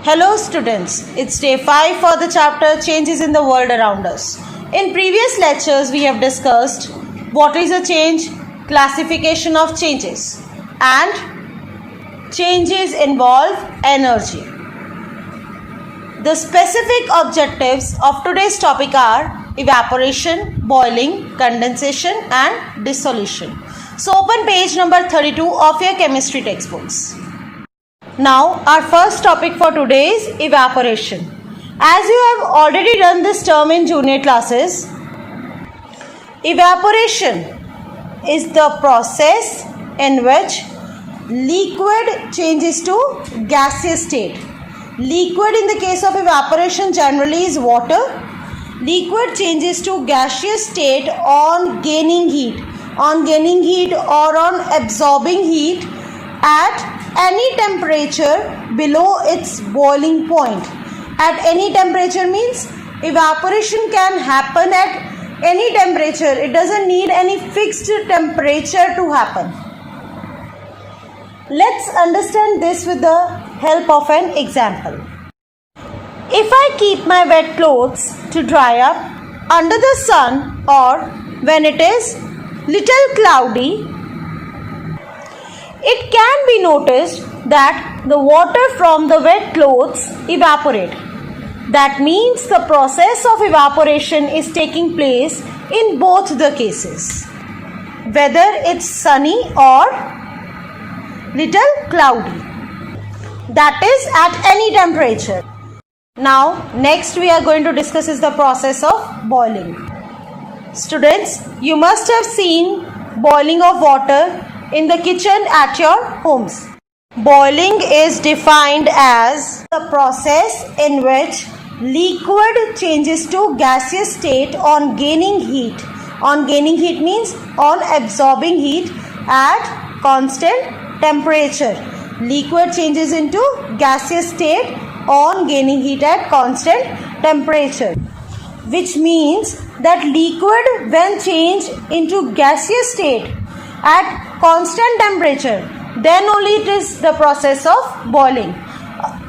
Hello students, it's day 5 for the chapter Changes in the World Around Us. In previous lectures we have discussed what is a change, classification of changes, and changes involve energy. The specific objectives of today's topic are evaporation, boiling, condensation and dissolution. So open page number 32 of your chemistry textbooks. Now our first topic for today is evaporation. As you have already done this term in junior classes, evaporation is the process in which liquid changes to gaseous state. Liquid in the case of evaporation generally is water. Liquid changes to gaseous state on gaining heat or on absorbing heat at any temperature below its boiling point. At any temperature means evaporation can happen at any temperature. It doesn't need any fixed temperature to happen. Let's understand this with the help of an example. If I keep my wet clothes to dry up under the sun or when it is little cloudy, it can be noticed that the water from the wet clothes evaporate. That means the process of evaporation is taking place in both the cases, whether it's sunny or little cloudy. That is at any temperature. Now, next we are going to discuss is the process of boiling. Students, you must have seen boiling of water in the kitchen at your homes. Boiling is defined as the process in which liquid changes to gaseous state on gaining heat. On gaining heat means on absorbing heat at constant temperature. Liquid changes into gaseous state on gaining heat at constant temperature, which means that liquid when changed into gaseous state at constant temperature, then only it is the process of boiling.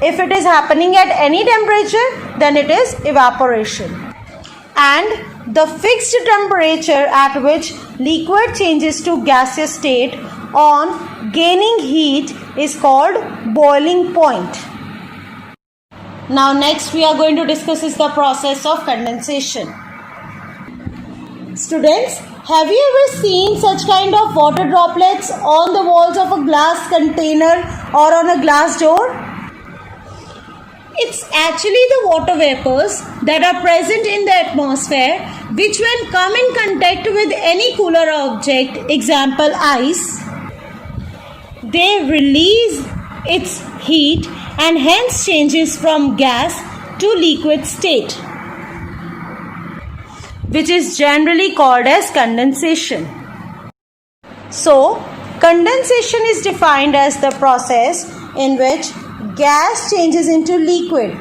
If it is happening at any temperature, then it is evaporation. And the fixed temperature at which liquid changes to gaseous state on gaining heat is called boiling point. Now next we are going to discuss is the process of condensation. Students, have you ever seen such kind of water droplets on the walls of a glass container or on a glass door? It's actually the water vapors that are present in the atmosphere, which when come in contact with any cooler object, example ice, they release its heat and hence changes from gas to liquid state, which is generally called as condensation. So, condensation is defined as the process in which gas changes into liquid.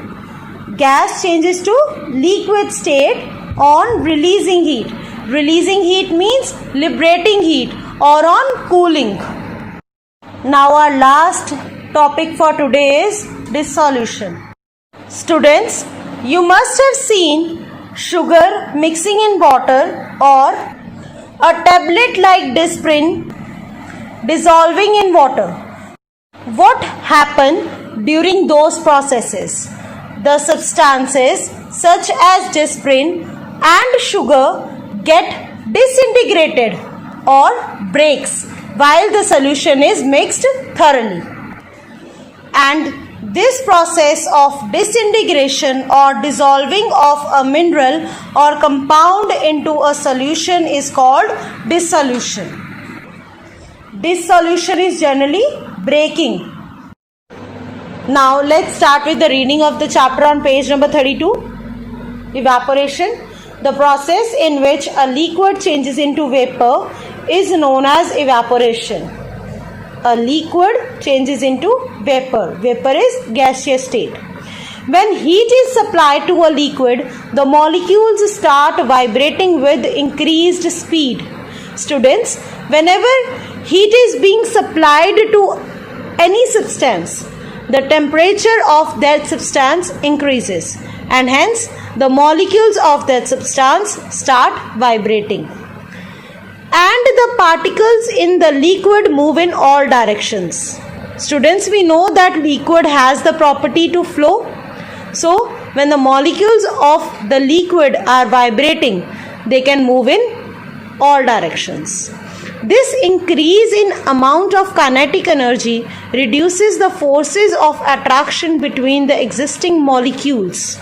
Gas changes to liquid state on releasing heat. Releasing heat means liberating heat or on cooling. Now our last topic for today is dissolution. Students, you must have seen sugar mixing in water or a tablet like Disprin dissolving in water. What happened during those processes? The substances such as Disprin and sugar get disintegrated or breaks while the solution is mixed thoroughly. And this process of disintegration or dissolving of a mineral or compound into a solution is called dissolution. Dissolution is generally breaking. Now let's start with the reading of the chapter on page number 32. Evaporation. The process in which a liquid changes into vapor is known as evaporation. A liquid changes into vapor. Vapor is gaseous state. When heat is supplied to a liquid, the molecules start vibrating with increased speed. Students, whenever heat is being supplied to any substance, the temperature of that substance increases, and hence the molecules of that substance start vibrating. And the particles in the liquid move in all directions. Students, we know that liquid has the property to flow. So, when the molecules of the liquid are vibrating, they can move in all directions. This increase in amount of kinetic energy reduces the forces of attraction between the existing molecules.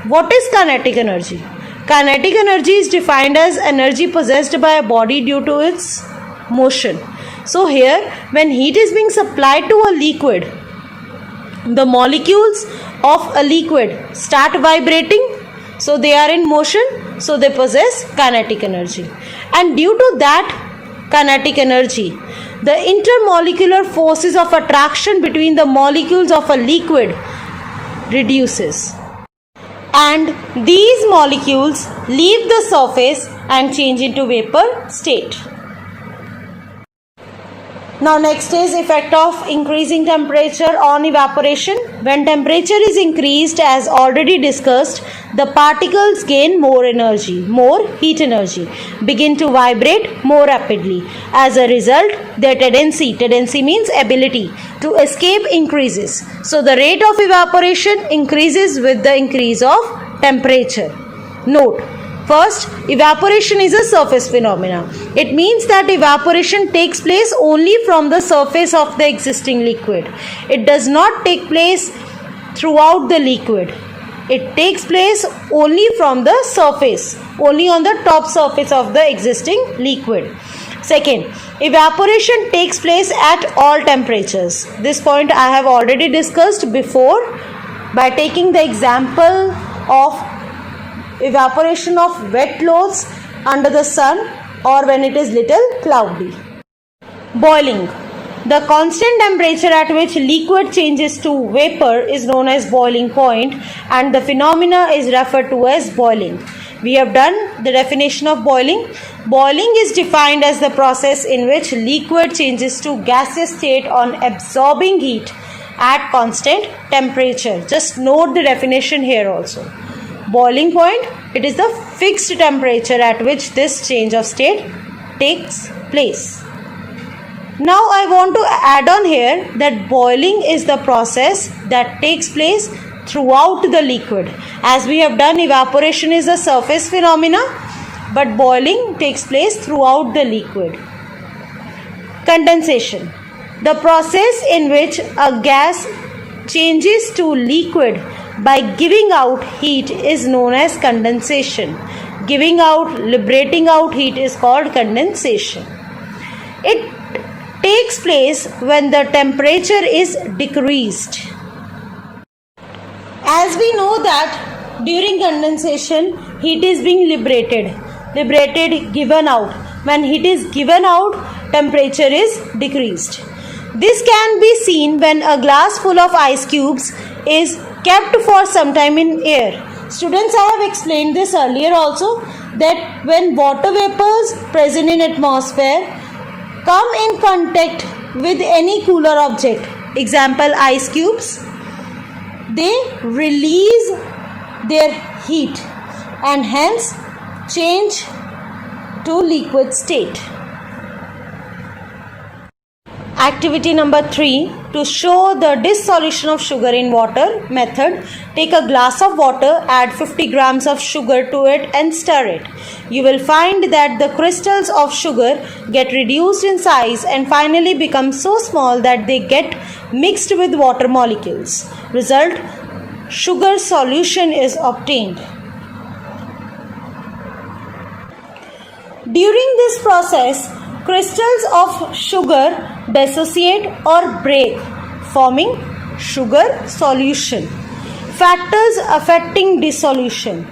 What is kinetic energy? Kinetic energy is defined as energy possessed by a body due to its motion. So here, when heat is being supplied to a liquid, the molecules of a liquid start vibrating, so they are in motion, so they possess kinetic energy. And due to that kinetic energy, the intermolecular forces of attraction between the molecules of a liquid reduces. And these molecules leave the surface and change into vapor state. Now next is effect of increasing temperature on evaporation. When temperature is increased, as already discussed, the particles gain more energy, more heat energy, begin to vibrate more rapidly. As a result, their tendency means ability to escape increases. So the rate of evaporation increases with the increase of temperature. Note, first, evaporation is a surface phenomena. It means that evaporation takes place only from the surface of the existing liquid. It does not take place throughout the liquid. It takes place only from the surface, only on the top surface of the existing liquid. Second, evaporation takes place at all temperatures. This point I have already discussed before by taking the example of evaporation of wet clothes under the sun or when it is little cloudy. Boiling. The constant temperature at which liquid changes to vapor is known as boiling point, and the phenomena is referred to as boiling. We have done the definition of boiling. Boiling is defined as the process in which liquid changes to gaseous state on absorbing heat at constant temperature. Just note the definition here also. Boiling point, it is the fixed temperature at which this change of state takes place. Now I want to add on here that boiling is the process that takes place throughout the liquid. As we have done, evaporation is a surface phenomena, but boiling takes place throughout the liquid. Condensation. The process in which a gas changes to liquid by giving out heat is known as condensation. Giving out, liberating out heat is called condensation. It takes place when the temperature is decreased. As we know that during condensation, heat is being liberated, given out. When heat is given out, temperature is decreased. This can be seen when a glass full of ice cubes is kept for some time in air. Students, I have explained this earlier also, that when water vapors present in atmosphere come in contact with any cooler object, example ice cubes, they release their heat and hence change to liquid state. Activity number 3. To show the dissolution of sugar in water method, take a glass of water, add 50 grams of sugar to it and stir it. You will find that the crystals of sugar get reduced in size and finally become so small that they get mixed with water molecules. Result, sugar solution is obtained. During this process, crystals of sugar dissociate or break, forming sugar solution. Factors affecting dissolution.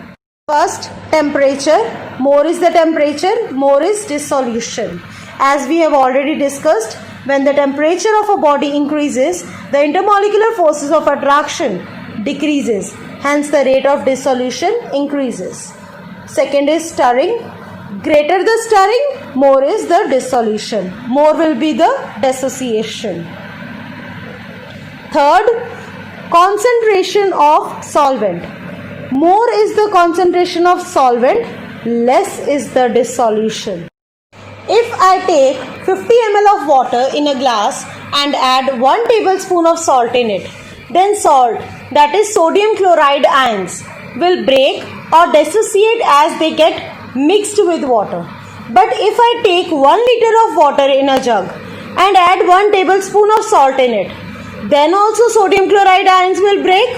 First, temperature. More is the temperature, more is dissolution. As we have already discussed, when the temperature of a body increases, the intermolecular forces of attraction decreases. Hence, the rate of dissolution increases. Second is stirring. Greater the stirring, more is the dissolution. More will be the dissociation. Third, concentration of solvent. More is the concentration of solvent, less is the dissolution. If I take 50 ml of water in a glass and add 1 tablespoon of salt in it, then salt, that is sodium chloride ions, will break or dissociate as they get mixed with water. But if I take 1 liter of water in a jug and add 1 tablespoon of salt in it, then also sodium chloride ions will break,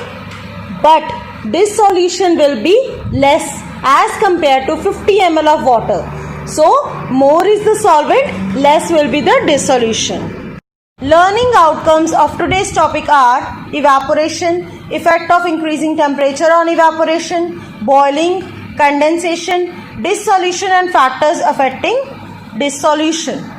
but dissolution will be less as compared to 50 ml of water. So, more is the solvent, less will be the dissolution. Learning outcomes of today's topic are evaporation, effect of increasing temperature on evaporation, boiling, condensation, dissolution and factors affecting dissolution.